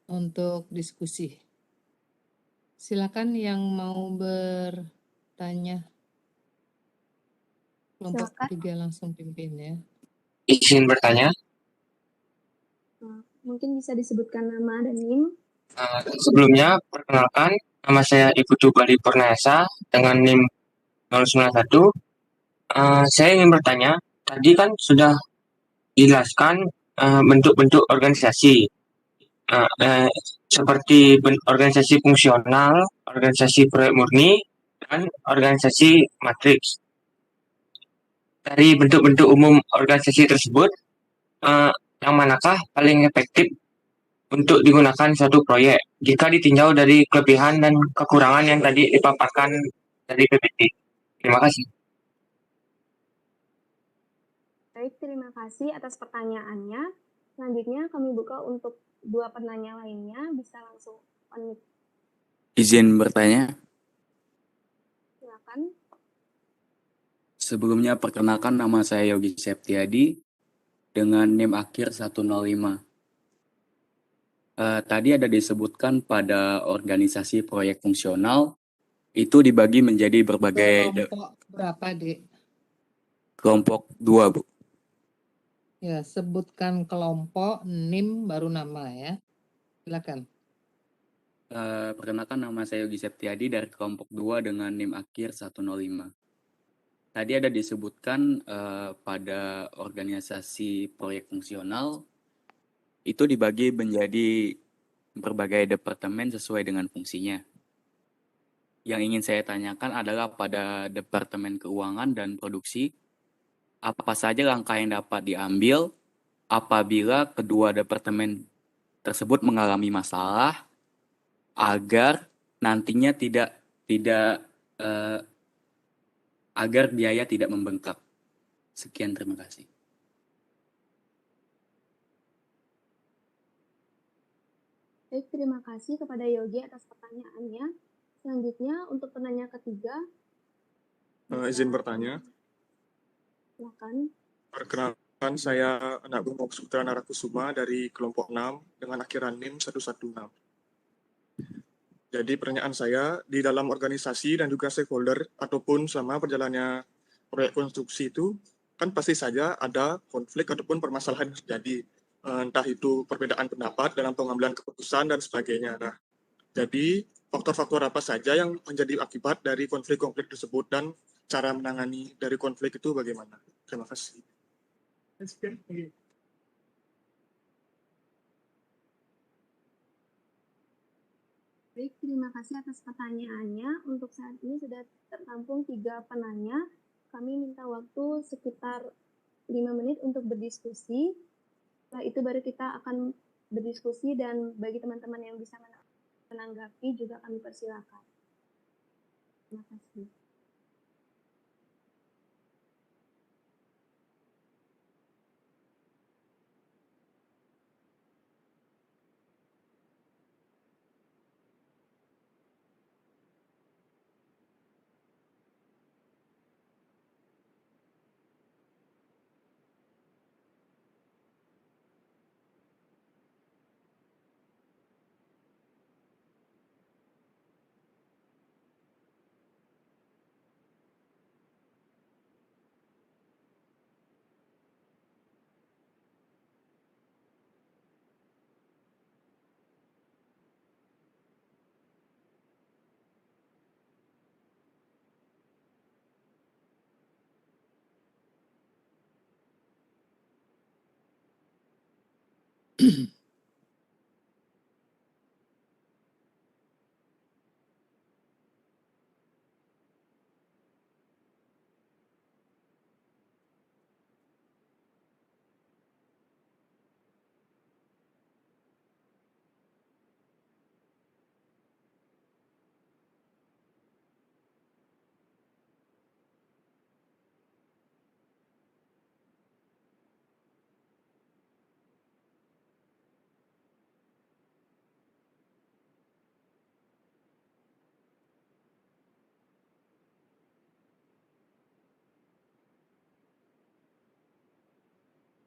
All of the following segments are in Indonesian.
untuk diskusi. Silakan yang mau bertanya. Kelompok Silakan. 3 langsung pimpin ya. Izin bertanya. Mungkin bisa disebutkan nama dan NIM. Sebelumnya, perkenalkan, nama saya Ibu Bali Purnayasa dengan NIM 091. Saya ingin bertanya, tadi kan sudah dijelaskan bentuk-bentuk organisasi, seperti organisasi fungsional, organisasi proyek murni, dan organisasi matriks. Dari bentuk-bentuk umum organisasi tersebut, yang manakah paling efektif untuk digunakan suatu proyek jika ditinjau dari kelebihan dan kekurangan yang tadi dipaparkan dari PPT? Terima kasih. Baik, terima kasih atas pertanyaannya. Selanjutnya kami buka untuk 2 penanya lainnya, bisa langsung unmute. Izin bertanya. Silakan. Sebelumnya perkenalkan, nama saya Yogi Septiadi dengan NIM akhir 105. Tadi ada disebutkan pada organisasi proyek fungsional itu dibagi menjadi berbagai Kelompok berapa, Dek? kelompok 2, Bu. Ya, sebutkan kelompok, NIM, baru nama ya. Silakan. Perkenalkan, nama saya Yogi Septiadi dari kelompok 2 dengan NIM akhir 105. Tadi ada disebutkan pada organisasi proyek fungsional itu dibagi menjadi berbagai departemen sesuai dengan fungsinya. Yang ingin saya tanyakan adalah pada Departemen Keuangan dan Produksi, apa saja langkah yang dapat diambil apabila kedua departemen tersebut mengalami masalah agar nantinya agar biaya tidak membengkak. Sekian, terima kasih. Baik, terima kasih kepada Yogi atas pertanyaannya. Selanjutnya untuk penanya ketiga. Izin bertanya. Silakan. Perkenalkan, saya Anak Bung Sutra Narakusuma dari kelompok 6 dengan akhiran NIM 116. Jadi pertanyaan saya, di dalam organisasi dan juga stakeholder ataupun selama perjalannya proyek konstruksi itu, kan pasti saja ada konflik ataupun permasalahan yang terjadi. Entah itu perbedaan pendapat dalam pengambilan keputusan dan sebagainya. Nah, jadi faktor-faktor apa saja yang menjadi akibat dari konflik-konflik tersebut dan cara menangani dari konflik itu bagaimana? Terima kasih. Baik, terima kasih atas pertanyaannya. Untuk saat ini sudah tertampung 3 penanya. Kami minta waktu sekitar 5 menit untuk berdiskusi. Setelah itu baru kita akan berdiskusi dan bagi teman-teman yang bisa menanggapi juga kami persilakan. Terima kasih.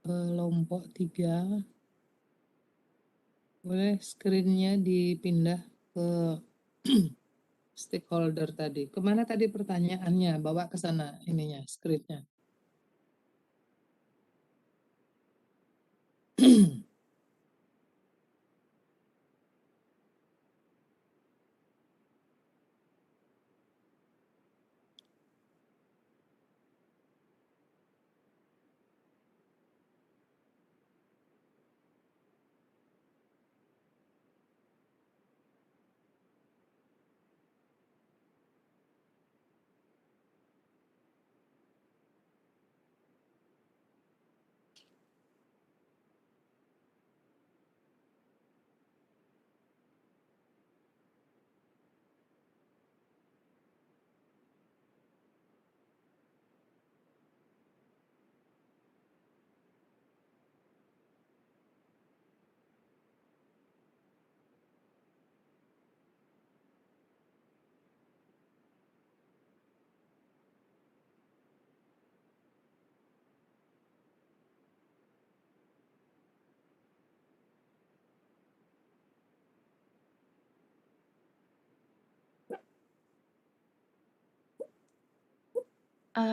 Kelompok 3. Boleh screen-nya dipindah ke stakeholder tadi. Kemana tadi pertanyaannya? Bawa ke sana ininya, screen-nya.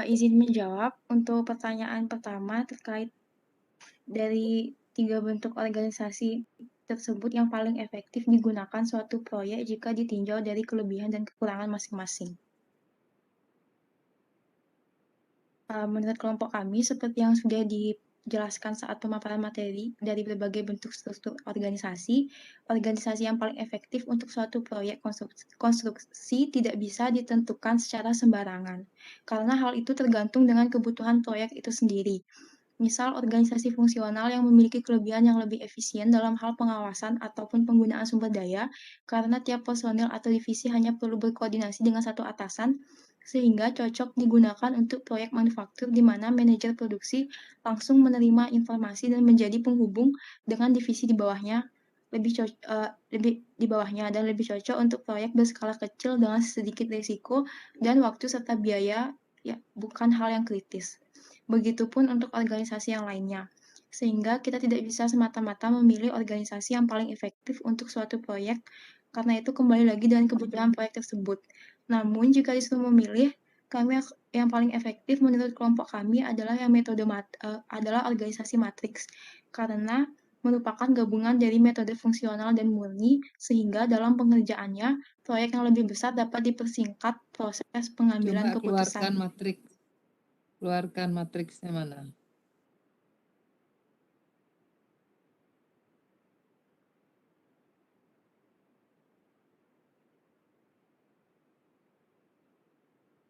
Izin menjawab untuk pertanyaan pertama terkait dari 3 bentuk organisasi tersebut yang paling efektif digunakan suatu proyek jika ditinjau dari kelebihan dan kekurangan masing-masing. Menurut kelompok kami, seperti yang sudah dijelaskan saat pemaparan materi dari berbagai bentuk struktur organisasi, organisasi yang paling efektif untuk suatu proyek konstruksi tidak bisa ditentukan secara sembarangan, karena hal itu tergantung dengan kebutuhan proyek itu sendiri. Misal organisasi fungsional yang memiliki kelebihan yang lebih efisien dalam hal pengawasan ataupun penggunaan sumber daya, karena tiap personil atau divisi hanya perlu berkoordinasi dengan satu atasan, sehingga cocok digunakan untuk proyek manufaktur di mana manajer produksi langsung menerima informasi dan menjadi penghubung dengan divisi di bawahnya dan lebih cocok untuk proyek berskala kecil dengan sedikit risiko dan waktu serta biaya bukan hal yang kritis. Begitupun untuk organisasi yang lainnya. Sehingga kita tidak bisa semata-mata memilih organisasi yang paling efektif untuk suatu proyek, karena itu kembali lagi dengan kebutuhan proyek tersebut. Namun, jika disuruh memilih, yang paling efektif menurut kelompok kami adalah adalah organisasi matriks, karena merupakan gabungan dari metode fungsional dan murni, sehingga dalam pengerjaannya, proyek yang lebih besar dapat dipersingkat proses pengambilan Coba keputusan. Keluarkan matriksnya mana?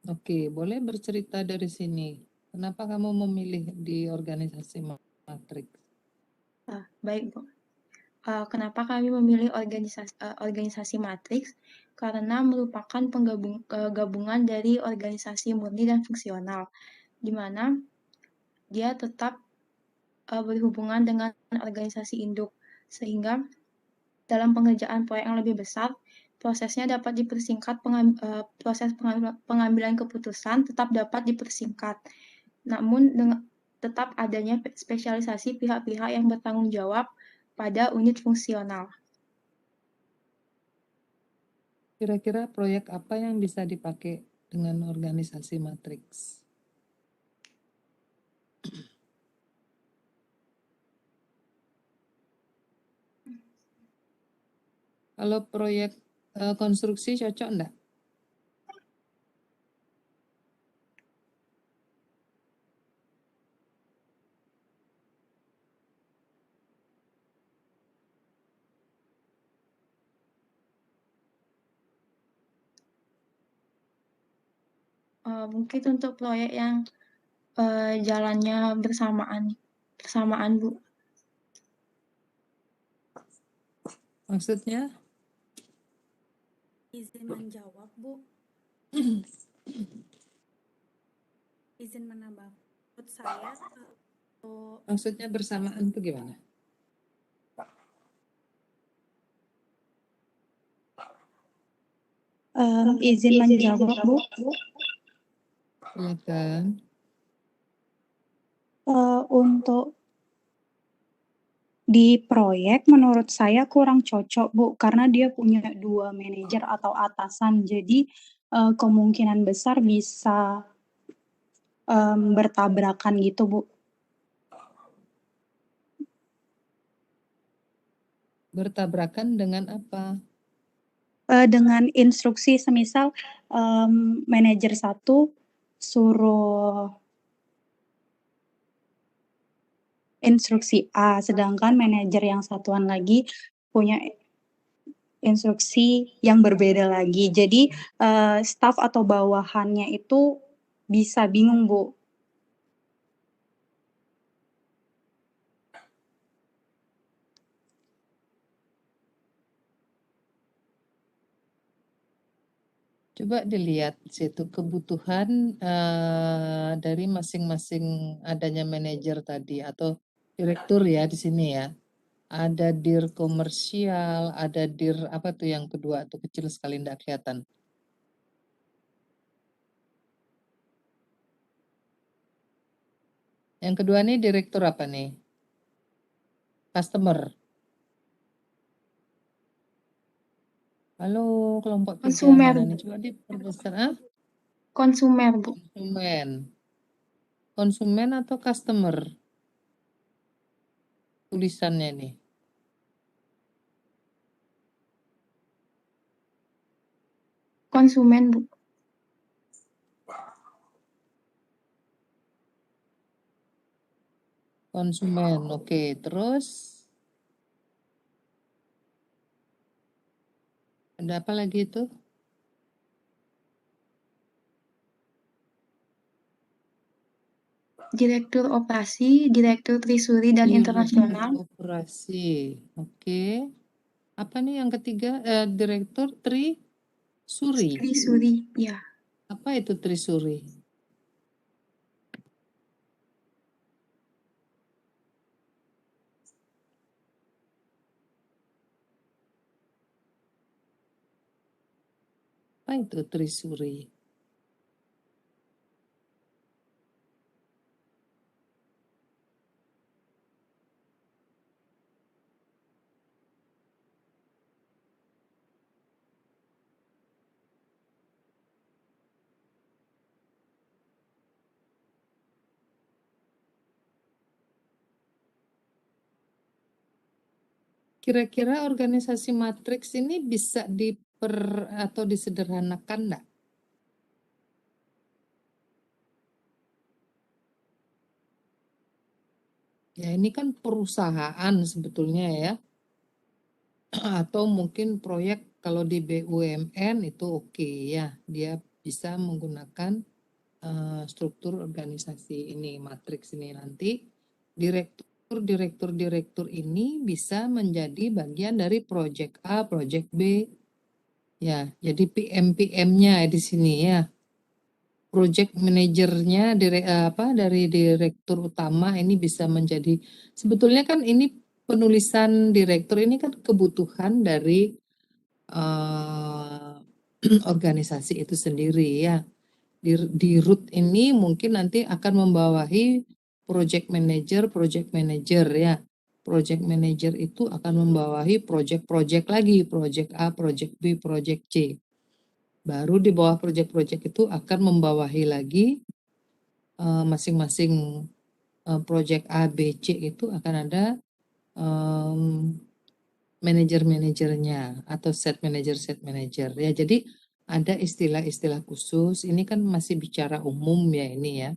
Oke, boleh bercerita dari sini. Kenapa kamu memilih di organisasi matriks? Baik, Bu. Kenapa kami memilih organisasi matriks? Karena merupakan gabungan dari organisasi murni dan fungsional, di mana dia tetap berhubungan dengan organisasi induk, sehingga dalam pengerjaan proyek yang lebih besar, prosesnya dapat dipersingkat, proses pengambilan keputusan tetap dapat dipersingkat. Namun tetap adanya spesialisasi pihak-pihak yang bertanggung jawab pada unit fungsional. Kira-kira proyek apa yang bisa dipakai dengan organisasi matriks? Kalau proyek konstruksi cocok enggak? Mungkin untuk proyek yang jalannya bersamaan, Bu. Maksudnya? Izin menjawab, Bu. Izin menambah. Menurut saya, Maksudnya bersamaan itu gimana? Izin menjawab, Bu. Silakan. Untuk Di proyek menurut saya kurang cocok, Bu, karena dia punya 2 manajer atau atasan. Jadi, kemungkinan besar bisa, bertabrakan gitu, Bu. Bertabrakan dengan apa? Dengan instruksi semisal, manajer 1 suruh instruksi A, sedangkan manajer yang satuan lagi punya instruksi yang berbeda lagi. Jadi, staf atau bawahannya itu bisa bingung, Bu. Coba dilihat di situ kebutuhan dari masing-masing adanya manajer tadi atau direktur ya di sini ya. Ada dir komersial, ada dir apa tuh yang kedua tuh kecil sekali enggak kelihatan. Yang kedua nih direktur apa nih? Customer. Halo, kelompok 3 Konsumer, mana Bu. nih? Coba diperbesar. Ah? Konsumer, Bu. Konsumen. Konsumen atau customer? Tulisannya nih. Konsumen, Bu. Konsumen. Oke, terus ada apa lagi itu? Direktur operasi, direktur treasury dan Direktur internasional. operasi. Oke. Apa nih yang ketiga? Direktur Trisuri. Treasury, ya. Apa itu Trisuri? Apa itu Trisuri? Kira-kira organisasi matriks ini bisa atau disederhanakan enggak? Ya ini kan perusahaan sebetulnya ya. Atau mungkin proyek kalau di BUMN itu oke ya. Dia bisa menggunakan struktur organisasi ini, matriks ini nanti. Direktur ini bisa menjadi bagian dari proyek A, proyek B. Ya, jadi PM-nya di sini ya. Project manajernya dari direktur utama ini bisa menjadi sebetulnya kan ini penulisan direktur ini kan kebutuhan dari organisasi itu sendiri ya. Di root ini mungkin nanti akan membawahi project manager ya. Project manager itu akan membawahi project lagi, project A, project B, project C. Baru di bawah project itu akan membawahi lagi masing-masing project A, B, C itu akan ada manajer-manajernya atau set manager ya. Jadi ada istilah-istilah khusus. Ini kan masih bicara umum ya ini ya.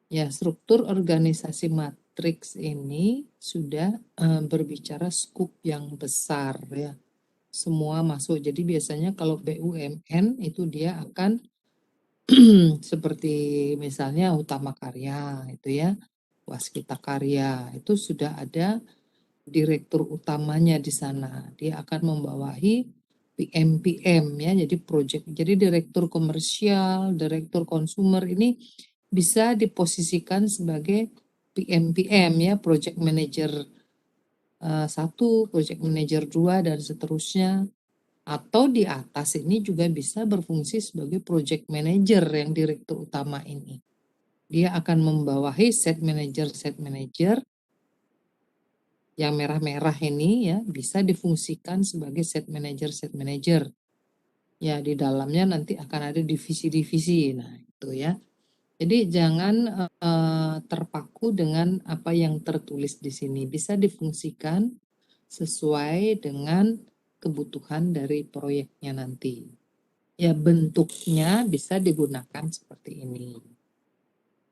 Ya, struktur organisasi matriks ini sudah berbicara skup yang besar ya. Semua masuk. Jadi biasanya kalau BUMN itu dia akan seperti misalnya Utama Karya itu ya, Waskita Karya itu sudah ada direktur utamanya di sana. Dia akan membawahi PM ya, jadi direktur komersial, direktur konsumer ini bisa diposisikan sebagai PM ya, project manager 1, project manager 2 dan seterusnya. Atau di atas ini juga bisa berfungsi sebagai project manager yang direktur utama ini. Dia akan membawahi set manager Yang merah-merah ini ya bisa difungsikan sebagai set manager. Ya, di dalamnya nanti akan ada divisi-divisi. Nah, itu ya. Jadi jangan terpaku dengan apa yang tertulis di sini. Bisa difungsikan sesuai dengan kebutuhan dari proyeknya nanti. Ya, bentuknya bisa digunakan seperti ini.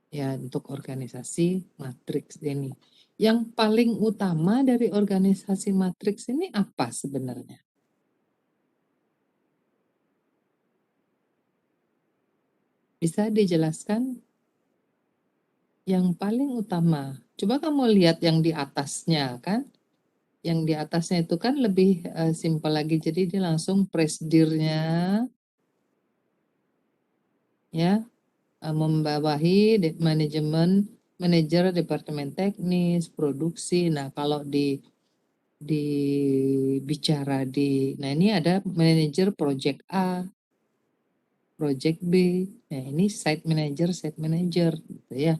Ya, untuk organisasi matriks ini. Yang paling utama dari organisasi matriks ini apa sebenarnya? Bisa dijelaskan? Yang paling utama. Coba kamu lihat yang di atasnya kan? Yang di atasnya itu kan lebih simpel lagi. Jadi dia langsung presdirnya ya membawahi manajer departemen teknis, produksi. Nah, kalau bicara nah ini ada manajer project A, project B. Nah, ini site manager gitu ya.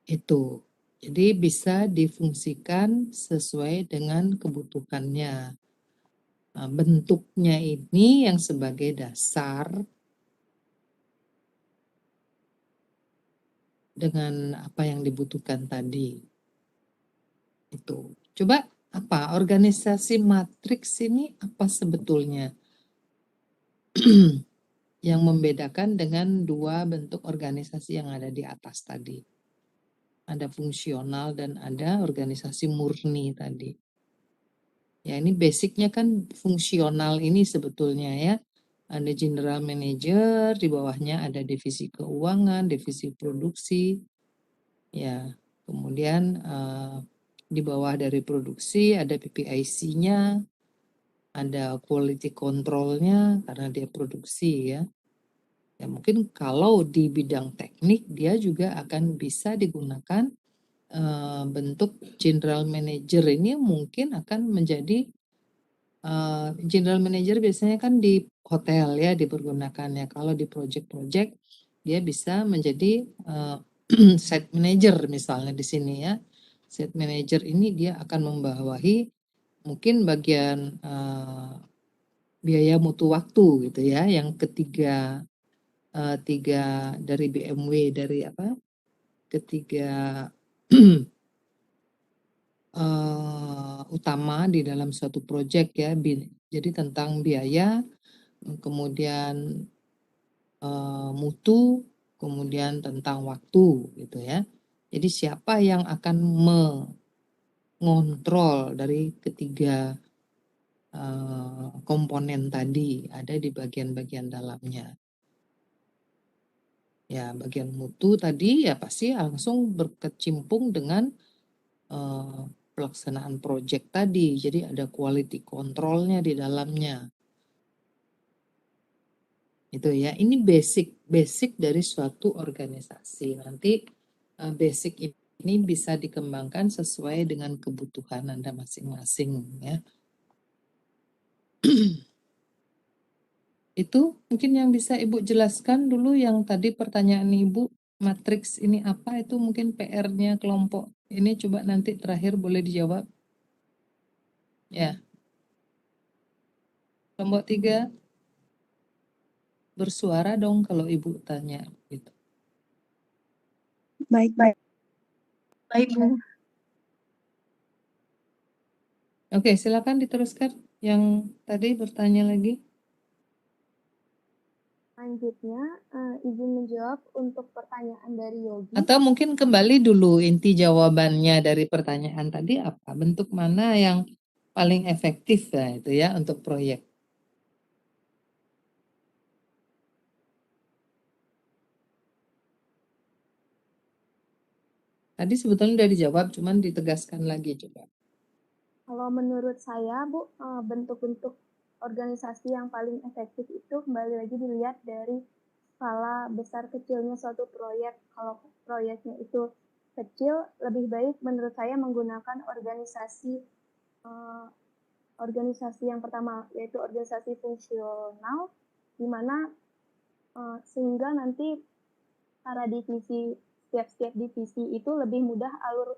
Itu. Jadi bisa difungsikan sesuai dengan kebutuhannya. Nah, bentuknya ini yang sebagai dasar dengan apa yang dibutuhkan tadi. Itu. Coba apa organisasi matriks ini apa sebetulnya? Yang membedakan dengan dua bentuk organisasi yang ada di atas tadi. Ada fungsional dan ada organisasi murni tadi. Ya, ini basicnya kan fungsional ini sebetulnya ya. Ada general manager, di bawahnya ada divisi keuangan, divisi produksi. Ya, kemudian di bawah dari produksi ada PPIC-nya, ada quality control-nya karena dia produksi ya. Ya, mungkin kalau di bidang teknik dia juga akan bisa digunakan bentuk general manager ini mungkin akan menjadi general manager biasanya kan di hotel ya dipergunakannya. Kalau di project-project dia bisa menjadi site manager misalnya di sini ya. Site manager ini dia akan membawahi mungkin bagian biaya mutu waktu gitu ya. Yang ketiga dari BMW dari apa? Ketiga utama di dalam suatu proyek ya. Jadi tentang biaya, kemudian mutu, kemudian tentang waktu gitu ya. Jadi siapa yang akan mengontrol dari ketiga komponen tadi ada di bagian-bagian dalamnya. Ya, bagian mutu tadi ya pasti langsung berkecimpung dengan pelaksanaan proyek tadi. Jadi ada quality controlnya di dalamnya. Itu ya. Ini basic dari suatu organisasi. Nanti basic ini bisa dikembangkan sesuai dengan kebutuhan Anda masing-masing ya. Itu mungkin yang bisa Ibu jelaskan dulu yang tadi pertanyaan Ibu, matriks ini apa itu mungkin PR-nya kelompok ini coba nanti terakhir boleh dijawab. Ya. Kelompok 3 bersuara dong kalau Ibu tanya gitu. Baik, Bu. Oke, silakan diteruskan yang tadi bertanya lagi. Selanjutnya, izin menjawab untuk pertanyaan dari Yogi. Atau mungkin kembali dulu inti jawabannya dari pertanyaan tadi apa? Bentuk mana yang paling efektif ya itu ya untuk proyek? Tadi sebetulnya sudah dijawab, cuman ditegaskan lagi coba. Kalau menurut saya, Bu, bentuk-bentuk organisasi yang paling efektif itu kembali lagi dilihat dari skala besar kecilnya suatu proyek. Kalau proyeknya itu kecil, lebih baik menurut saya menggunakan organisasi yang pertama, yaitu organisasi fungsional, di mana sehingga nanti para divisi setiap divisi itu lebih mudah alur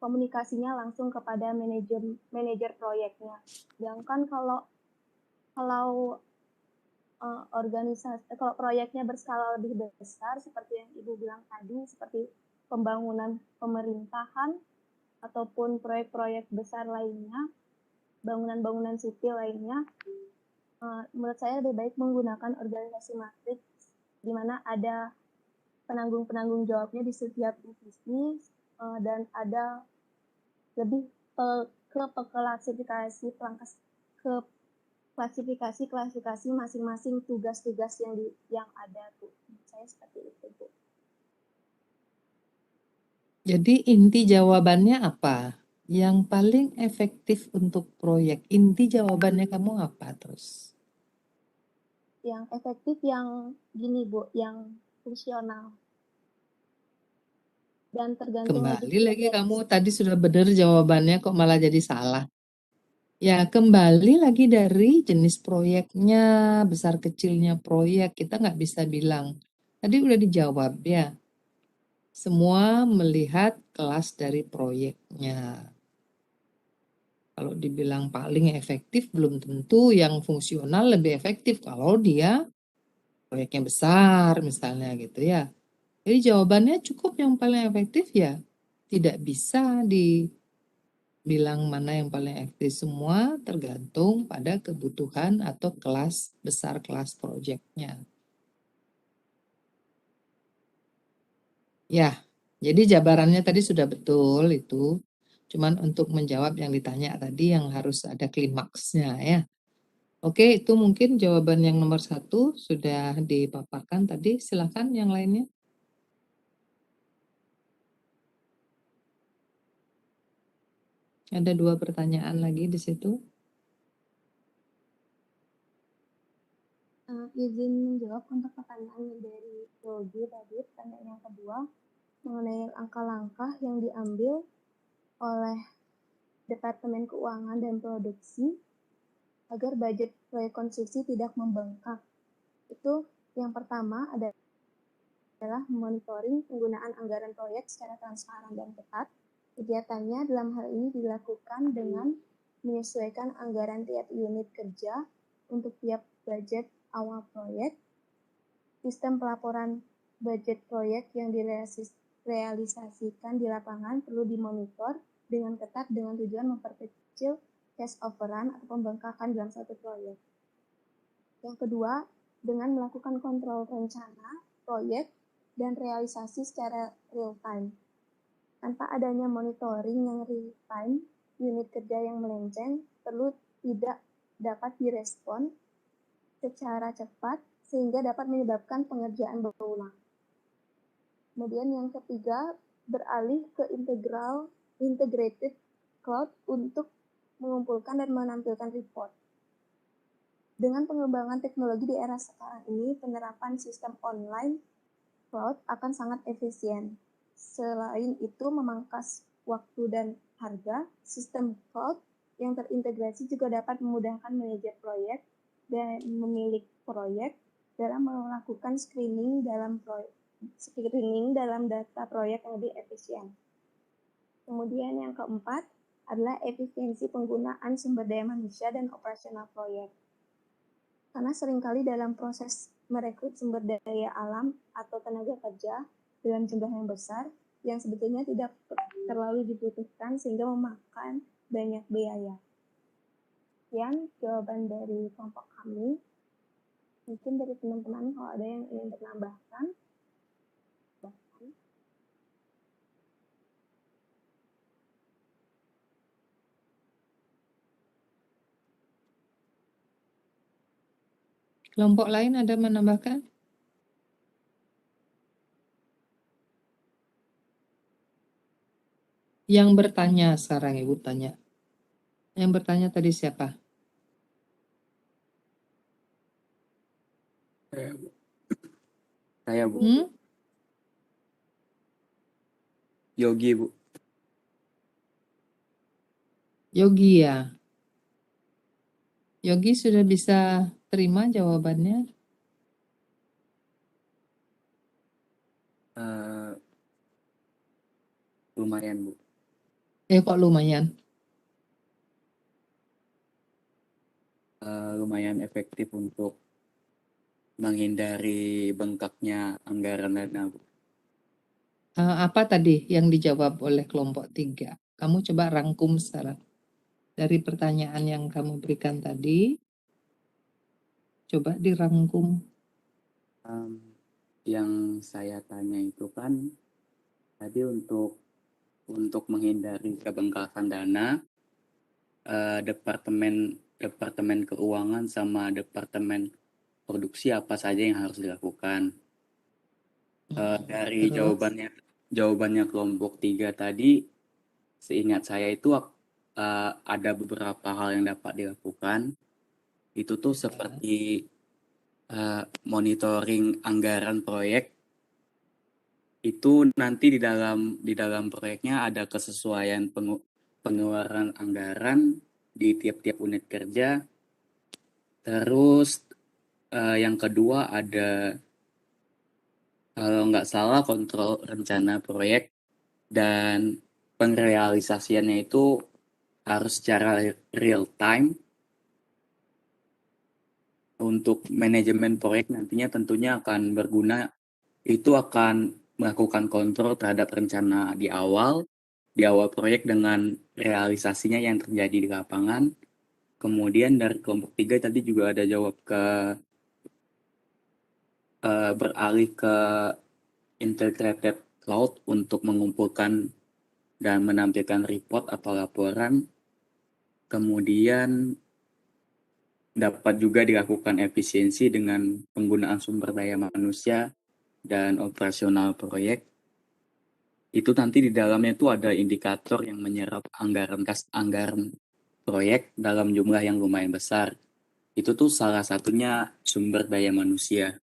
komunikasinya langsung kepada manajer proyeknya. Sedangkan kalau kalau proyeknya berskala lebih besar seperti yang Ibu bilang tadi, seperti pembangunan pemerintahan ataupun proyek-proyek besar lainnya, bangunan-bangunan sipil lainnya, menurut saya lebih baik menggunakan organisasi matriks di mana ada penanggung jawabnya di setiap divisi dan ada lebih ke klasifikasi masing-masing tugas-tugas yang ada tuh. Saya seperti itu, Bu. Jadi inti jawabannya apa? Yang paling efektif untuk proyek. Inti jawabannya kamu apa terus? Yang efektif yang gini, Bu, yang fungsional. Dan tergantung Kembali lagi kamu tadi sudah benar jawabannya kok malah jadi salah. Ya kembali lagi dari jenis proyeknya, besar kecilnya proyek, kita nggak bisa bilang. Tadi udah dijawab ya. Semua melihat kelas dari proyeknya. Kalau dibilang paling efektif belum tentu yang fungsional lebih efektif kalau dia proyeknya besar misalnya gitu ya. Jadi jawabannya cukup yang paling efektif ya. Tidak bisa dibilang mana yang paling efektif, semua tergantung pada kebutuhan atau kelas besar kelas proyeknya. Ya, jadi jabarannya tadi sudah betul itu. Cuman untuk menjawab yang ditanya tadi yang harus ada klimaksnya ya. Oke, itu mungkin jawaban yang nomor 1 sudah dipaparkan tadi. Silakan yang lainnya. Ada 2 pertanyaan lagi di situ. Izin menjawab untuk pertanyaan dari Yogi tadi, pertanyaan yang kedua mengenai langkah-langkah yang diambil oleh Departemen Keuangan dan Produksi agar budget proyek konstruksi tidak membengkak. Itu yang pertama adalah monitoring penggunaan anggaran proyek secara transparan dan ketat. Kegiatannya dalam hal ini dilakukan dengan menyesuaikan anggaran tiap unit kerja untuk tiap budget awal proyek. Sistem pelaporan budget proyek yang direalisasikan di lapangan perlu dimonitor dengan ketat dengan tujuan memperkecil cash overrun atau pembengkakan dalam satu proyek. Yang kedua, dengan melakukan kontrol rencana, proyek, dan realisasi secara real time. Tanpa adanya monitoring yang real time, unit kerja yang melenceng perlu tidak dapat direspon secara cepat sehingga dapat menyebabkan pengerjaan berulang. Kemudian yang ketiga, beralih ke integrated cloud untuk mengumpulkan dan menampilkan report. Dengan pengembangan teknologi di era sekarang ini, penerapan sistem online cloud akan sangat efisien. Selain itu, memangkas waktu dan harga, sistem cloud yang terintegrasi juga dapat memudahkan manajer proyek dan pemilik proyek dalam melakukan screening dalam data proyek yang lebih efisien. Kemudian yang keempat adalah efisiensi penggunaan sumber daya manusia dan operasional proyek. Karena seringkali dalam proses merekrut sumber daya alam atau tenaga kerja dalam jumlah yang besar, yang sebetulnya tidak terlalu dibutuhkan sehingga memakan banyak biaya. Sekian jawaban dari kelompok kami. Mungkin dari teman-teman kalau ada yang ingin menambahkan. Kelompok lain ada menambahkan? Yang bertanya sekarang Ibu tanya. Yang bertanya tadi siapa? Saya, Bu. Yogi, Bu. Yogi ya. Yogi sudah bisa terima jawabannya? lumayan, Bu. Kok lumayan? Lumayan efektif untuk menghindari bengkaknya anggaran dana, Bu. Apa tadi yang dijawab oleh kelompok 3? Kamu coba rangkum sekarang. Dari pertanyaan yang kamu berikan tadi, coba dirangkum. Yang saya tanya itu kan tadi untuk menghindari kebengkakan dana, departemen keuangan sama departemen produksi apa saja yang harus dilakukan. Dari Terus? jawabannya kelompok 3 tadi, seingat saya itu ada beberapa hal yang dapat dilakukan. Itu tuh seperti monitoring anggaran proyek. Itu nanti di dalam proyeknya ada kesesuaian pengeluaran anggaran di tiap-tiap unit kerja. Terus yang kedua ada, kalau nggak salah, kontrol rencana proyek dan penrealisasiannya itu harus secara real time. Untuk manajemen proyek nantinya tentunya akan berguna, itu akan melakukan kontrol terhadap rencana di awal proyek dengan realisasinya yang terjadi di lapangan. Kemudian dari kelompok 3 tadi juga ada jawab ke beralih ke integrated cloud untuk mengumpulkan dan menampilkan report atau laporan. Kemudian dapat juga dilakukan efisiensi dengan penggunaan sumber daya manusia dan operasional proyek. Itu nanti di dalamnya itu ada indikator yang menyerap anggaran proyek dalam jumlah yang lumayan besar. Itu tuh salah satunya sumber daya manusia.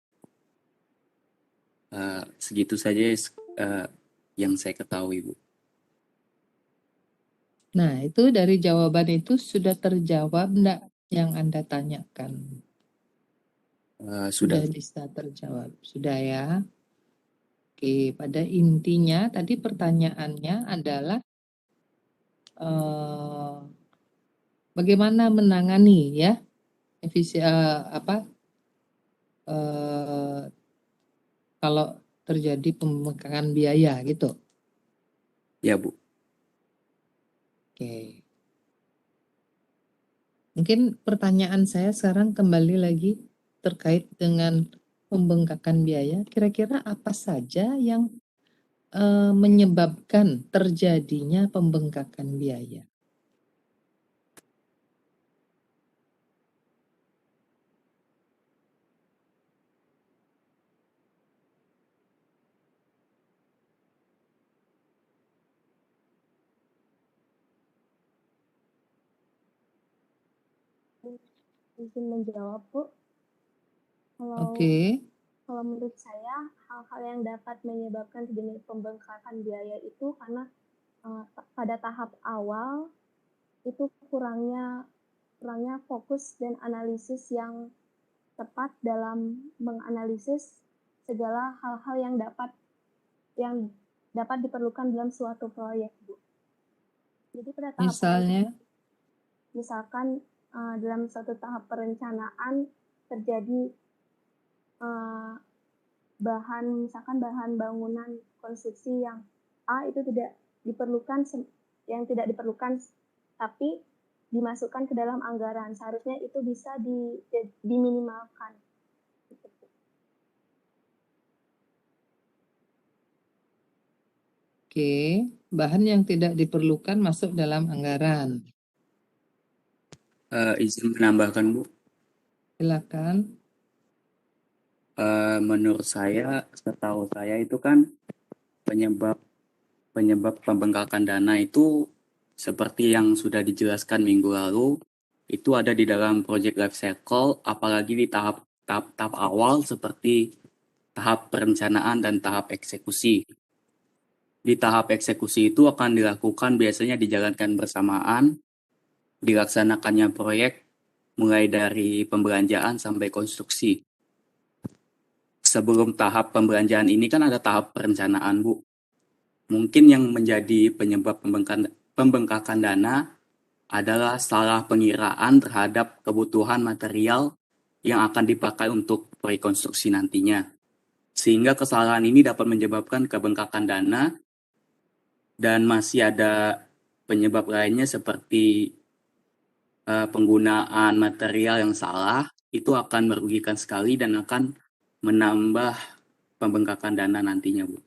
Segitu saja yang saya ketahui, Bu. Nah, itu dari jawaban itu sudah terjawab enggak yang Anda tanyakan? Sudah bisa terjawab. Sudah ya? Oke, pada intinya tadi pertanyaannya adalah bagaimana menangani ya kalau terjadi pembengkakan biaya gitu. Ya, Bu. Oke. Mungkin pertanyaan saya sekarang kembali lagi terkait dengan pembengkakan biaya. Kira-kira apa saja yang menyebabkan terjadinya pembengkakan biaya? Izin menjawab, Bu. Oke. Kalau menurut saya, hal-hal yang dapat menyebabkan terjadinya pembengkakan biaya itu karena pada tahap awal itu kurangnya fokus dan analisis yang tepat dalam menganalisis segala hal-hal yang dapat diperlukan dalam suatu proyek, Bu. Jadi pada tahap misalkan dalam suatu tahap perencanaan terjadi bahan bangunan konstruksi yang A itu tidak diperlukan, tapi dimasukkan ke dalam anggaran. Seharusnya itu bisa diminimalkan. Oke, bahan yang tidak diperlukan masuk dalam anggaran. Izin menambahkan, Bu. Silakan. Menurut saya, setahu saya itu kan penyebab pembengkakan dana itu seperti yang sudah dijelaskan minggu lalu, itu ada di dalam project life cycle, apalagi di tahap awal seperti tahap perencanaan dan tahap eksekusi. Di tahap eksekusi itu akan dilakukan biasanya dijalankan bersamaan, dilaksanakannya proyek mulai dari pembelanjaan sampai konstruksi. Sebelum tahap pembelanjaan ini kan ada tahap perencanaan, Bu. Mungkin yang menjadi penyebab pembengkakan dana adalah salah pengiraan terhadap kebutuhan material yang akan dipakai untuk rekonstruksi nantinya. Sehingga kesalahan ini dapat menyebabkan kebengkakan dana, dan masih ada penyebab lainnya seperti penggunaan material yang salah, itu akan merugikan sekali dan akan menambah pembengkakan dana nantinya, Bu.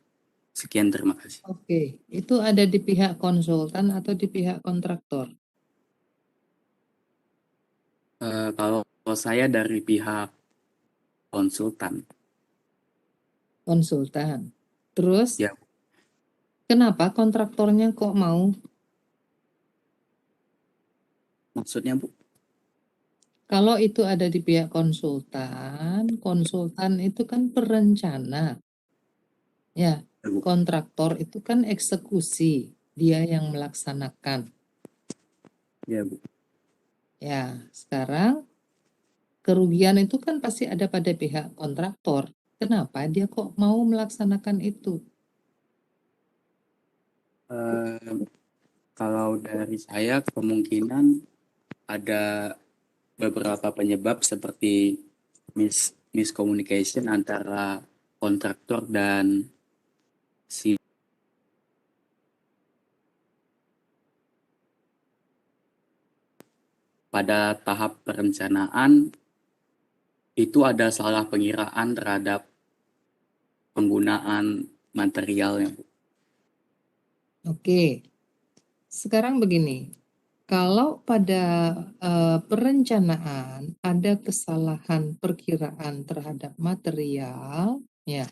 Sekian, terima kasih. Oke, itu ada di pihak konsultan atau di pihak kontraktor? Kalau saya dari pihak konsultan. Konsultan. Terus, Ya, kenapa kontraktornya kok mau? maksudnya, Bu? Kalau itu ada di pihak konsultan, konsultan itu kan perencana. Ya, Ya, Bu. kontraktor itu kan eksekusi, dia yang melaksanakan. Ya, Bu. Ya, sekarang kerugian itu kan pasti ada pada pihak kontraktor. Kenapa dia kok mau melaksanakan itu? Kalau dari saya, kemungkinan ada beberapa penyebab seperti miscommunication antara kontraktor dan si pada tahap perencanaan itu ada salah pengiraan terhadap penggunaan materialnya, Bu. Oke, sekarang begini, kalau pada perencanaan ada kesalahan perkiraan terhadap material, ya,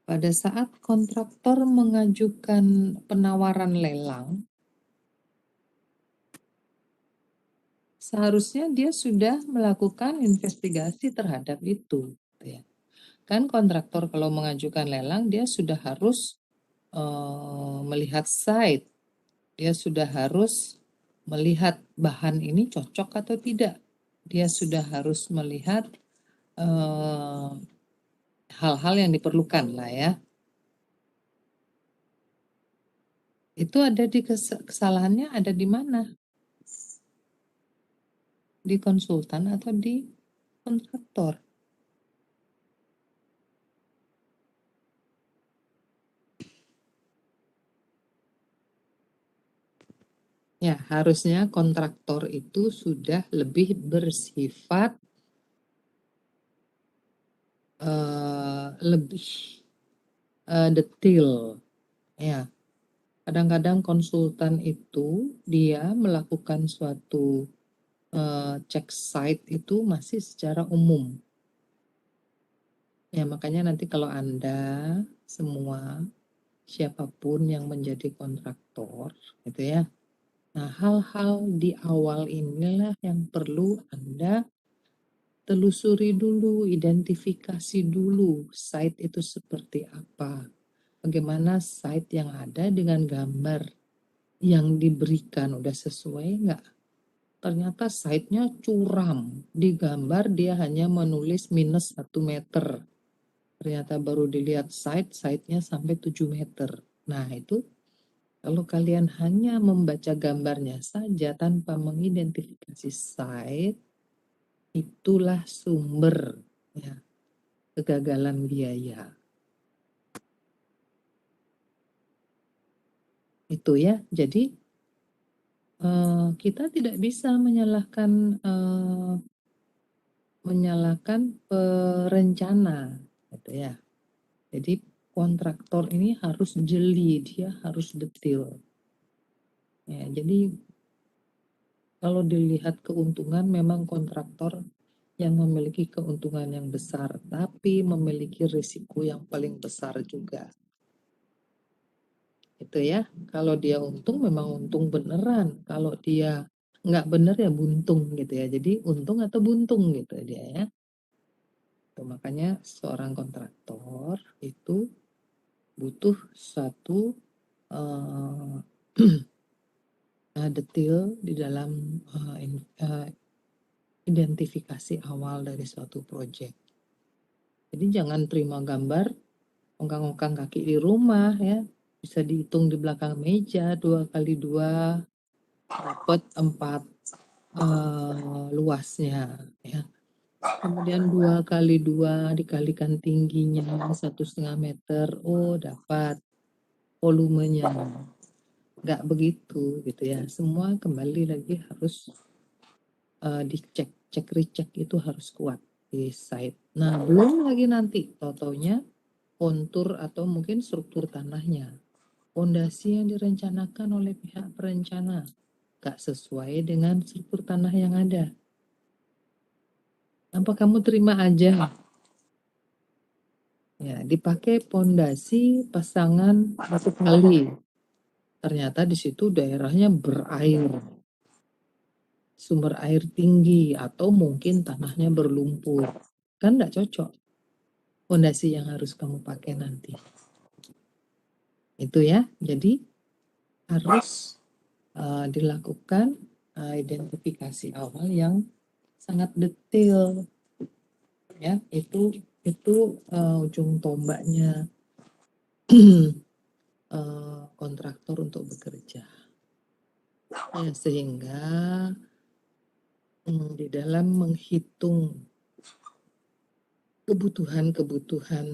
pada saat kontraktor mengajukan penawaran lelang, seharusnya dia sudah melakukan investigasi terhadap itu, ya. Kan kontraktor kalau mengajukan lelang dia sudah harus melihat site, dia sudah harus melihat bahan ini cocok atau tidak, dia sudah harus melihat hal-hal yang diperlukan lah ya. Itu ada di kesalahannya ada di mana? Di konsultan atau di kontraktor? Ya, harusnya kontraktor itu sudah lebih bersifat lebih detail. Ya, kadang-kadang konsultan itu dia melakukan suatu cek site itu masih secara umum. Ya, makanya nanti kalau Anda semua siapapun yang menjadi kontraktor gitu ya. Nah, hal-hal di awal inilah yang perlu Anda telusuri dulu, identifikasi dulu site itu seperti apa. Bagaimana site yang ada dengan gambar yang diberikan udah sesuai enggak? Ternyata site-nya curam. Di gambar dia hanya menulis minus 1 meter. Ternyata baru dilihat site-nya sampai 7 meter. Nah, itu kalau kalian hanya membaca gambarnya saja tanpa mengidentifikasi site, itulah sumber ya, kegagalan biaya. Itu ya. Jadi kita tidak bisa menyalahkan perencana gitu ya. Jadi kontraktor ini harus jeli, dia harus detail. Ya, jadi kalau dilihat keuntungan memang kontraktor yang memiliki keuntungan yang besar, tapi memiliki risiko yang paling besar juga. Itu ya, kalau dia untung memang untung beneran, kalau dia nggak bener ya buntung gitu ya. Jadi untung atau buntung gitu dia ya. Tuh, makanya seorang kontraktor itu butuh satu detail di dalam identifikasi awal dari suatu proyek. Jadi jangan terima gambar ongkang-ongkang kaki di rumah ya. Bisa dihitung di belakang meja, 2 kali 2 dapat 4 luasnya ya. Kemudian 2 kali 2 dikalikan tingginya 1,5 meter, oh dapat volumenya. Nggak begitu gitu ya. Semua kembali lagi harus dicek, recheck itu harus kuat di site. Nah, belum lagi nanti tau-taunya kontur atau mungkin struktur tanahnya. Fondasi yang direncanakan oleh pihak perencana nggak sesuai dengan struktur tanah yang ada. Apa kamu terima aja? Ya, dipakai fondasi pasangan batu kali. Ternyata di situ daerahnya berair, sumber air tinggi, atau mungkin tanahnya berlumpur. Kan nggak cocok fondasi yang harus kamu pakai nanti. Itu ya, jadi harus dilakukan identifikasi awal yang sangat detail. Ya, itu ujung tombaknya kontraktor untuk bekerja. Ya, sehingga di dalam menghitung kebutuhan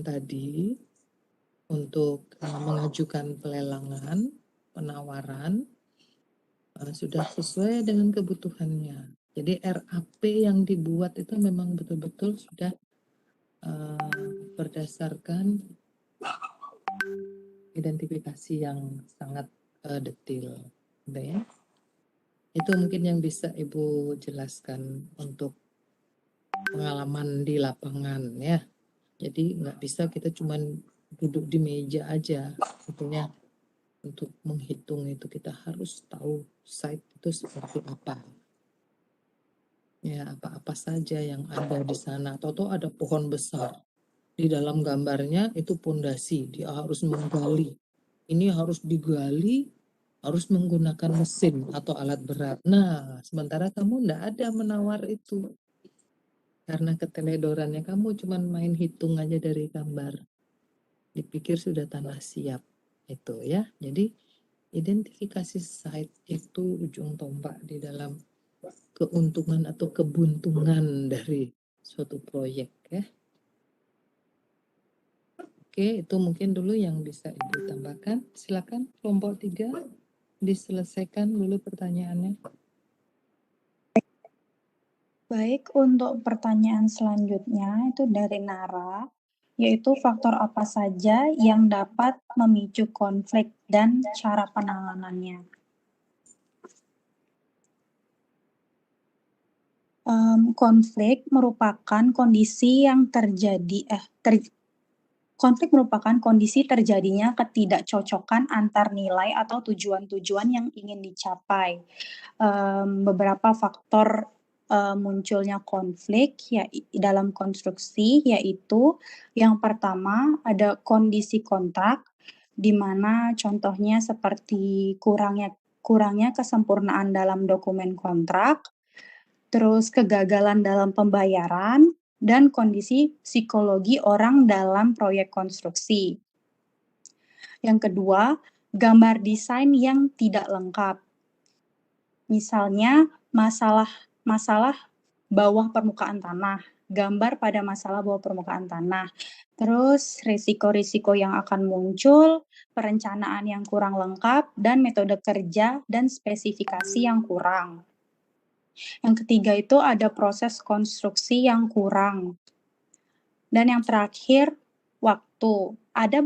tadi untuk mengajukan pelelangan, penawaran sudah sesuai dengan kebutuhannya. Jadi RAP yang dibuat itu memang betul-betul sudah berdasarkan identifikasi yang sangat detail, gitu ya. Itu mungkin yang bisa Ibu jelaskan untuk pengalaman di lapangan ya. Jadi nggak bisa kita cuman duduk di meja aja, tentunya untuk menghitung itu kita harus tahu site itu seperti apa. Ya, apa-apa saja yang ada di sana. Atau ada pohon besar. Di dalam gambarnya itu pondasi, dia harus menggali. Ini harus digali, harus menggunakan mesin atau alat berat. Nah, sementara kamu enggak ada menawar itu. Karena keteledorannya kamu cuma main hitung aja dari gambar. Dipikir sudah tanah siap. Itu ya. Jadi identifikasi site itu ujung tombak di dalam keuntungan atau kebuntungan dari suatu proyek ya. Oke, itu mungkin dulu yang bisa Ibu tambahkan. Silakan kelompok 3 diselesaikan dulu pertanyaannya. Baik, untuk pertanyaan selanjutnya itu dari Nara, yaitu faktor apa saja yang dapat memicu konflik dan cara penanganannya. Konflik merupakan kondisi yang konflik merupakan kondisi terjadinya ketidakcocokan antar nilai atau tujuan-tujuan yang ingin dicapai. Beberapa faktor munculnya konflik ya dalam konstruksi, yaitu yang pertama ada kondisi kontrak, di mana contohnya seperti kurangnya kesempurnaan dalam dokumen kontrak, terus kegagalan dalam pembayaran, dan kondisi psikologi orang dalam proyek konstruksi. Yang kedua, gambar desain yang tidak lengkap. Misalnya masalah bawah permukaan tanah, gambar pada masalah bawah permukaan tanah. Terus risiko-risiko yang akan muncul, perencanaan yang kurang lengkap, dan metode kerja dan spesifikasi yang kurang. Yang ketiga itu ada proses konstruksi yang kurang. Dan yang terakhir, waktu. Ada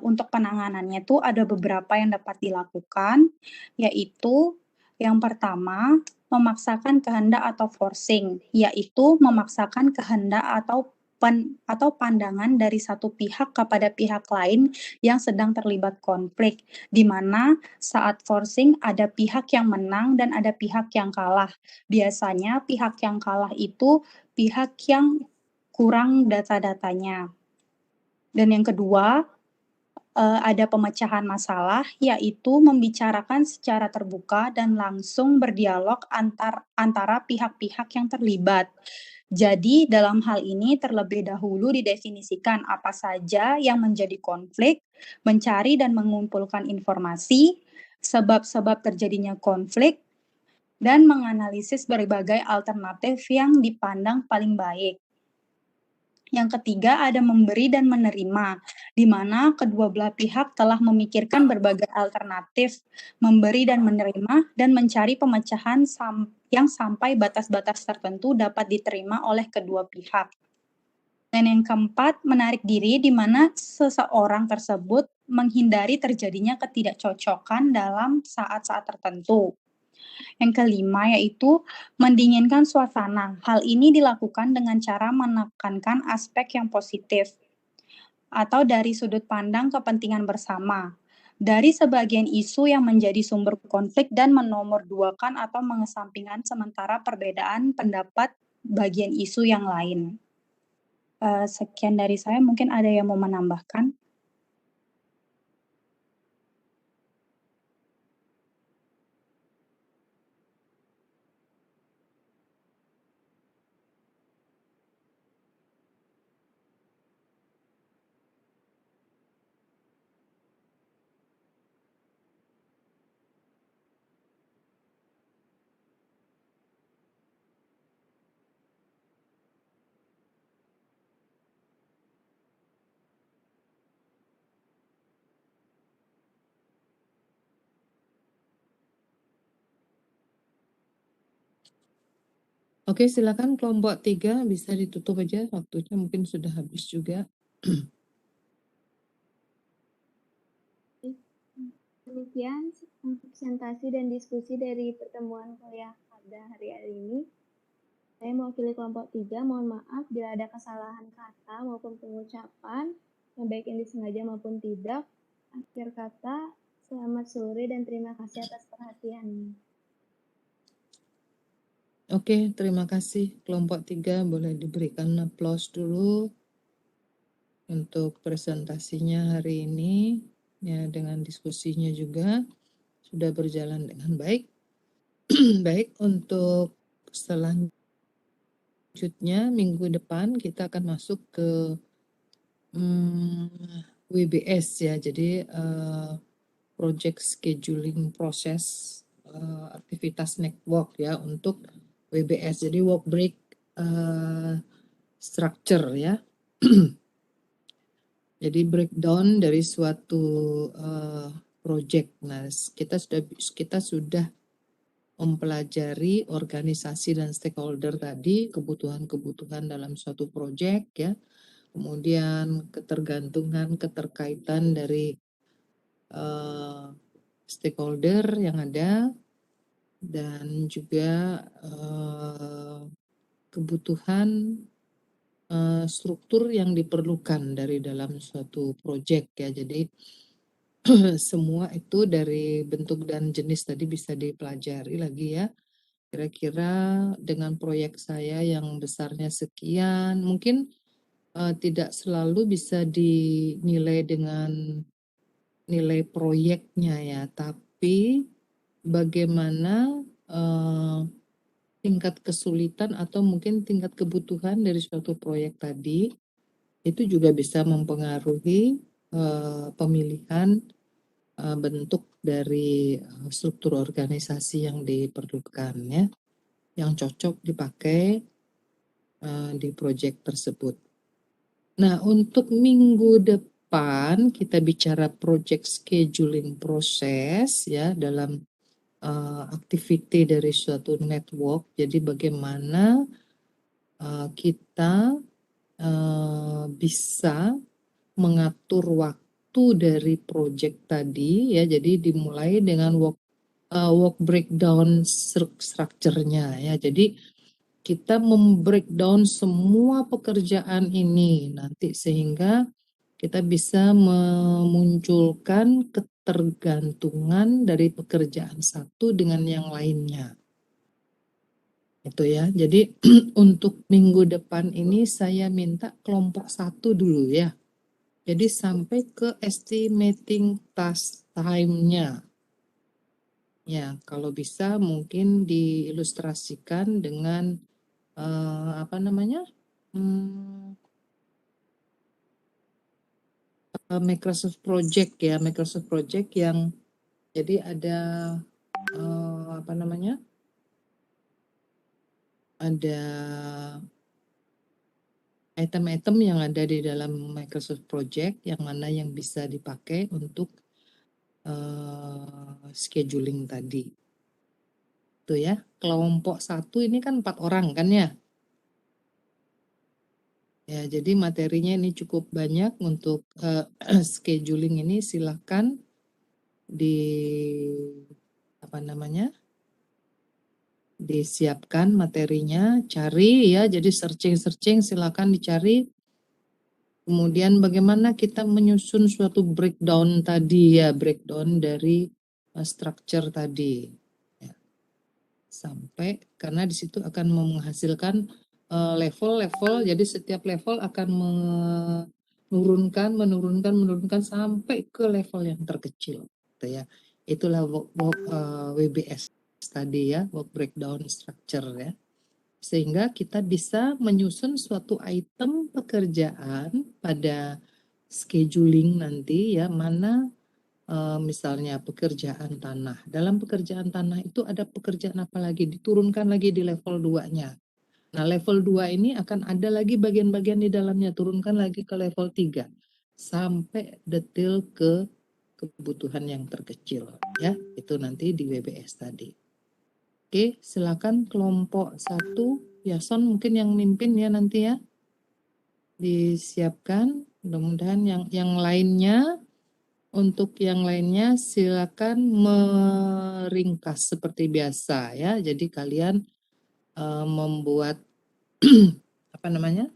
untuk penanganannya itu ada beberapa yang dapat dilakukan, yaitu yang pertama, memaksakan kehendak atau forcing, yaitu memaksakan kehendak atau pandangan dari satu pihak kepada pihak lain yang sedang terlibat konflik, di mana saat forcing ada pihak yang menang dan ada pihak yang kalah. Biasanya pihak yang kalah itu pihak yang kurang data-datanya. Dan yang kedua, ada pemecahan masalah, yaitu membicarakan secara terbuka dan langsung berdialog antara pihak-pihak yang terlibat. Jadi dalam hal ini terlebih dahulu didefinisikan apa saja yang menjadi konflik, mencari dan mengumpulkan informasi, sebab-sebab terjadinya konflik, dan menganalisis berbagai alternatif yang dipandang paling baik. Yang ketiga ada memberi dan menerima, di mana kedua belah pihak telah memikirkan berbagai alternatif, memberi dan menerima, dan mencari pemecahan yang sampai batas-batas tertentu dapat diterima oleh kedua pihak. Dan yang keempat, menarik diri, di mana seseorang tersebut menghindari terjadinya ketidakcocokan dalam saat-saat tertentu. Yang kelima yaitu mendinginkan suasana. Hal ini dilakukan dengan cara menekankan aspek yang positif atau dari sudut pandang kepentingan bersama. Dari sebagian isu yang menjadi sumber konflik dan menomorduakan atau mengesampingkan sementara perbedaan pendapat bagian isu yang lain. Sekian dari saya, mungkin ada yang mau menambahkan? Oke, silakan kelompok 3 bisa ditutup aja, waktunya mungkin sudah habis juga. Demikian presentasi dan diskusi dari pertemuan kuliah pada hari ini. Saya mewakili kelompok 3, mohon maaf bila ada kesalahan kata maupun pengucapan, yang baik yang disengaja maupun tidak. Akhir kata, selamat sore dan terima kasih atas perhatiannya. Oke, terima kasih kelompok 3, boleh diberikan aplaus dulu untuk presentasinya hari ini, ya, dengan diskusinya juga sudah berjalan dengan baik. Baik, untuk selanjutnya minggu depan kita akan masuk ke WBS ya, jadi project scheduling proses aktivitas network ya untuk WBS, jadi work break structure ya. Jadi breakdown dari suatu project. Nah, kita sudah mempelajari organisasi dan stakeholder tadi, kebutuhan-kebutuhan dalam suatu project ya. Kemudian ketergantungan, keterkaitan dari stakeholder yang ada, dan juga kebutuhan struktur yang diperlukan dari dalam suatu project ya. Jadi semua itu dari bentuk dan jenis tadi bisa dipelajari lagi ya. Kira-kira dengan proyek saya yang besarnya sekian, mungkin tidak selalu bisa dinilai dengan nilai proyeknya ya, tapi bagaimana tingkat kesulitan atau mungkin tingkat kebutuhan dari suatu proyek tadi itu juga bisa mempengaruhi pemilihan bentuk dari struktur organisasi yang diperlukan ya, yang cocok dipakai di proyek tersebut. Nah, untuk minggu depan kita bicara project scheduling proses ya dalam activity dari suatu network. Jadi bagaimana kita bisa mengatur waktu dari project tadi ya. Jadi dimulai dengan work breakdown structure-nya ya. Jadi kita membreakdown semua pekerjaan ini nanti sehingga kita bisa memunculkan ketergantungan dari pekerjaan satu dengan yang lainnya. Itu ya. Jadi untuk minggu depan ini saya minta kelompok 1 dulu ya. Jadi sampai ke estimating task time-nya. Ya, kalau bisa mungkin diilustrasikan dengan apa namanya? Microsoft Project ya, Microsoft Project yang jadi ada apa namanya? Ada item-item yang ada di dalam Microsoft Project yang mana yang bisa dipakai untuk scheduling tadi. Tuh ya, kelompok 1 ini kan 4 orang kan ya. Ya, jadi materinya ini cukup banyak untuk scheduling ini silakan di apa namanya? Disiapkan materinya, cari ya. Jadi searching silakan dicari. Kemudian bagaimana kita menyusun suatu breakdown tadi ya, breakdown dari structure tadi. Ya. Sampai karena di situ akan menghasilkan level-level, jadi setiap level akan menurunkan sampai ke level yang terkecil. Gitu ya. Itulah WBS tadi ya, work breakdown structure ya. Sehingga kita bisa menyusun suatu item pekerjaan pada scheduling nanti ya, mana misalnya pekerjaan tanah. Dalam pekerjaan tanah itu ada pekerjaan apa lagi, diturunkan lagi di level 2-nya. Nah, level 2 ini akan ada lagi bagian-bagian di dalamnya, turunkan lagi ke level 3 sampai detail ke kebutuhan yang terkecil ya. Itu nanti di WBS tadi. Oke, silakan kelompok 1, Yason mungkin yang mimpin ya nanti ya. Disiapkan, mudah-mudahan yang lainnya, untuk yang lainnya silakan meringkas seperti biasa ya. Jadi kalian membuat apa namanya?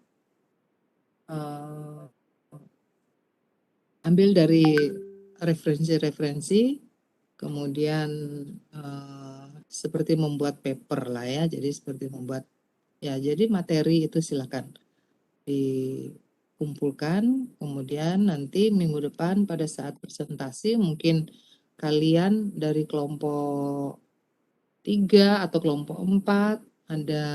Ambil dari referensi-referensi, kemudian seperti membuat paper lah ya. Jadi seperti membuat ya, jadi materi itu silakan dikumpulkan, kemudian nanti minggu depan pada saat presentasi mungkin kalian dari kelompok 3 atau kelompok 4 ada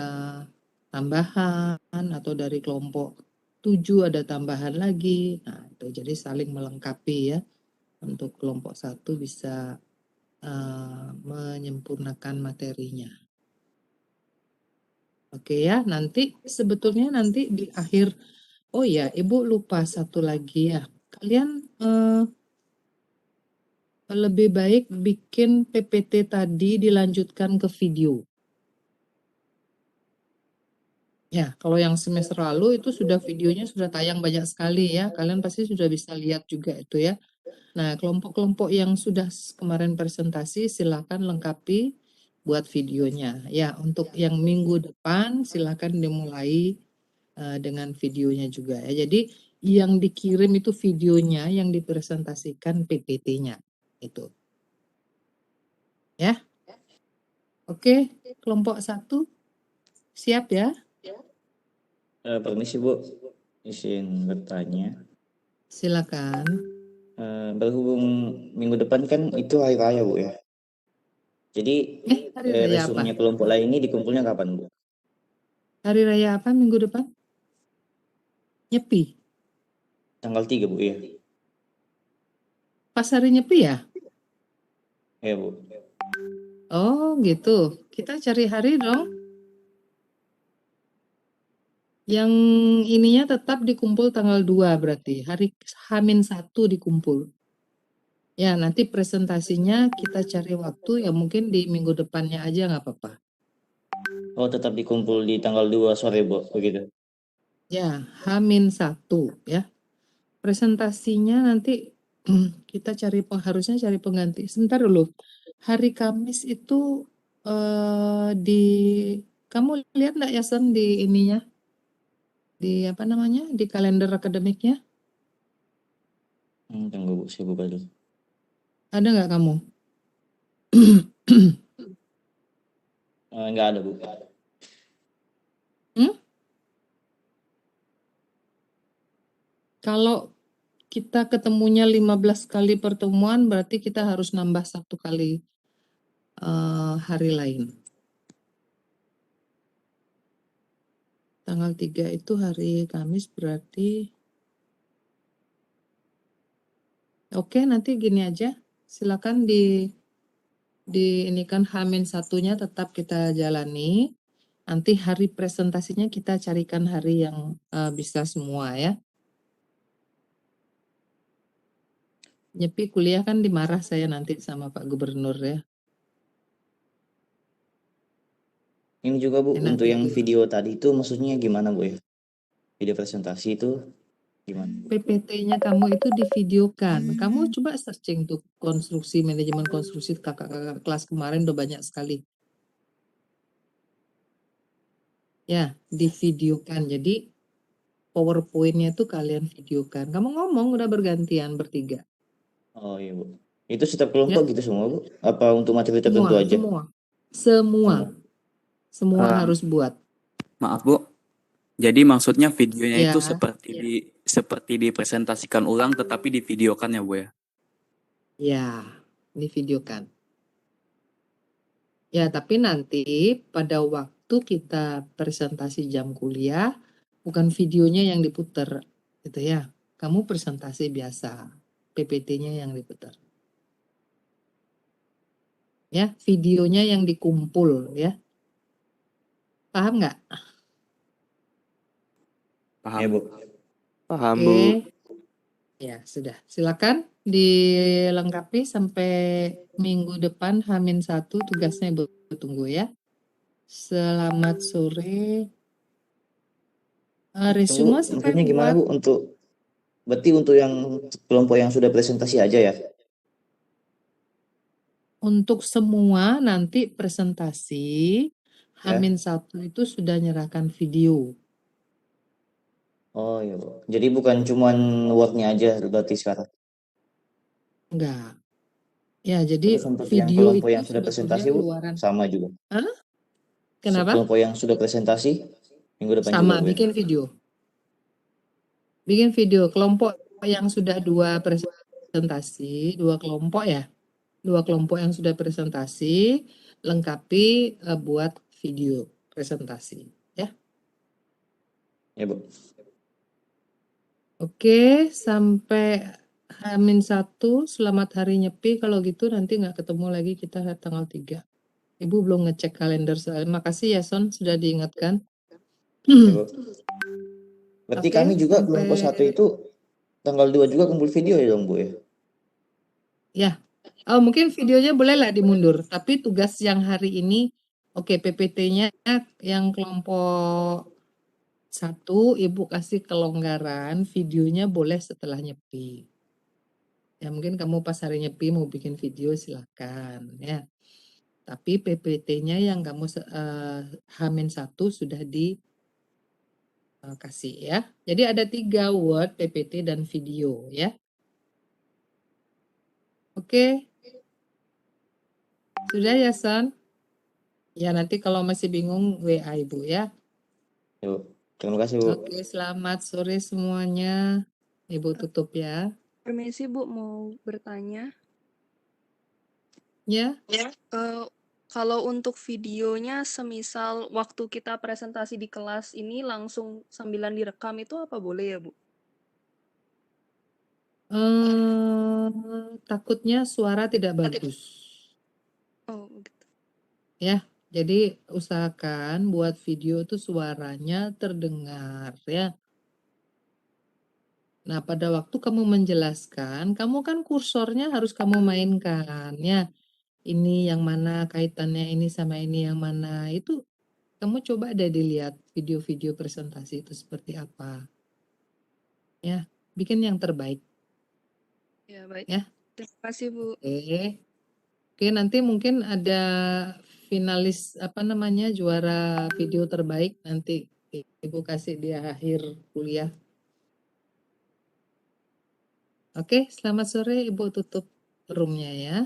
tambahan, atau dari kelompok 7 ada tambahan lagi. Nah, itu jadi saling melengkapi ya. Untuk kelompok 1 bisa menyempurnakan materinya. Oke ya, nanti sebetulnya nanti di akhir, oh ya, Ibu lupa satu lagi ya. Kalian lebih baik bikin PPT tadi dilanjutkan ke video. Ya, kalau yang semester lalu itu sudah videonya sudah tayang banyak sekali ya. Kalian pasti sudah bisa lihat juga itu ya. Nah, kelompok-kelompok yang sudah kemarin presentasi silakan lengkapi buat videonya. Ya, untuk yang minggu depan silakan dimulai dengan videonya juga ya. Jadi yang dikirim itu videonya, yang dipresentasikan PPT-nya itu. Ya. Oke, kelompok 1 siap ya? Permisi Bu, izin bertanya. Silakan. Berhubung minggu depan kan itu hari raya Bu ya. Jadi hari raya resumnya apa? kelompok lain ini dikumpulnya kapan Bu? Hari raya apa minggu depan? Nyepi. Tanggal 3 Bu ya. Pas hari Nyepi ya? Ya Bu. Oh gitu. Kita cari hari dong. Yang ininya tetap dikumpul tanggal 2 berarti. Hari H-1 dikumpul. Ya, nanti presentasinya kita cari waktu ya mungkin di minggu depannya aja nggak apa-apa. Oh, tetap dikumpul di tanggal 2 sore Bu, begitu? Ya, H-1 ya. Presentasinya nanti kita harusnya cari pengganti. Sebentar dulu. Hari Kamis itu kamu lihat nggak Yasen di ininya? Di apa namanya? Di kalender akademiknya? Tunggu Bu, saya buka dulu. Ada nggak kamu? Nggak ada Bu. Kalau kita ketemunya 15 kali pertemuan, berarti kita harus nambah 1 kali hari lain. Tanggal 3 itu hari Kamis berarti. Oke, nanti gini aja. Silakan ini kan H-1-nya tetap kita jalani. Nanti hari presentasinya kita carikan hari yang bisa semua ya. Nyepi kuliah kan dimarah saya nanti sama Pak Gubernur ya. Ini juga Bu, Enak untuk yang tidur. video tadi itu maksudnya gimana Bu ya? Video presentasi itu gimana? PPT-nya kamu itu divideokan. Kamu coba searching tuh konstruksi, manajemen konstruksi kakak-kakak kelas kemarin udah banyak sekali. Ya, divideokan. Jadi PowerPoint-nya tuh kalian videokan. Kamu ngomong udah bergantian bertiga. Oh iya Bu. Itu setiap kelompok gitu semua Bu? Apa untuk materi tertentu aja? Semua harus buat. Maaf Bu, jadi maksudnya videonya Ya, itu seperti dipresentasikan ulang tetapi divideokan ya Bu ya? ya, divideokan. Ya, tapi nanti pada waktu kita presentasi jam kuliah, bukan videonya yang diputar, gitu ya. Kamu presentasi biasa, PPT-nya yang diputar. Ya, videonya yang dikumpul ya. Paham nggak? Paham. Ya Bu. Paham, Oke. Bu. Ya, sudah. Silakan dilengkapi sampai minggu depan H-1 tugasnya Ibu tunggu ya. Selamat sore. Resume Tunggu, sampai maksudnya gimana buat Bu? Berarti untuk yang kelompok yang sudah presentasi aja ya? untuk semua nanti presentasi Ya. H-1 itu sudah nyerahkan video. Oh iya Bu. Jadi bukan cuman Word-nya aja berarti sekarang? Enggak. Ya, jadi Terus untuk yang video kelompok itu yang sudah sebetulnya presentasi Bu, keluaran. sama juga? Hah? Kenapa? Kelompok yang sudah presentasi minggu depan Sama, juga Bu ya? bikin video. Bikin video. Kelompok yang sudah 2 presentasi, 2 kelompok ya. 2 kelompok yang sudah presentasi, lengkapi buat video presentasi. Ya. Ya Bu. Oke, sampai H-1, selamat hari nyepi. Kalau gitu nanti nggak ketemu lagi kita tanggal 3. Ibu belum ngecek kalender soalnya. Makasih ya Son, sudah diingatkan. Ya Bu. Berarti Oke, kami juga sampai kelompok 1 itu tanggal 2 juga kumpul video ya dong Bu ya? ya. Oh, mungkin videonya bolehlah dimundur, tapi tugas yang hari ini oke, PPT-nya yang kelompok 1 Ibu kasih kelonggaran, videonya boleh setelah nyepi. Ya mungkin kamu pas hari nyepi mau bikin video silakan ya. Tapi PPT-nya yang kamu H-1 sudah dikasih ya. Jadi ada 3 Word, PPT dan video ya. Oke. Sudah ya Son? Ya nanti kalau masih bingung WA Ibu ya. Yuk, terima kasih Bu. Oke, selamat sore semuanya. Ibu tutup ya. Permisi Bu, mau bertanya. Ya. Kalau untuk videonya, semisal waktu kita presentasi di kelas ini langsung sambilan direkam itu apa boleh ya Bu? Takutnya suara tidak bagus. Oh gitu. Ya, jadi usahakan buat video tuh suaranya terdengar ya. Nah, pada waktu kamu menjelaskan, kamu kan kursornya harus kamu mainkan ya. Ini yang mana kaitannya ini sama ini yang mana. Itu kamu coba deh dilihat video-video presentasi itu seperti apa. Ya, bikin yang terbaik. Ya baik. Ya. Terima kasih Bu. Oke, nanti mungkin ada finalis juara video terbaik nanti Ibu kasih di akhir kuliah. Oke, selamat sore Ibu tutup roomnya ya.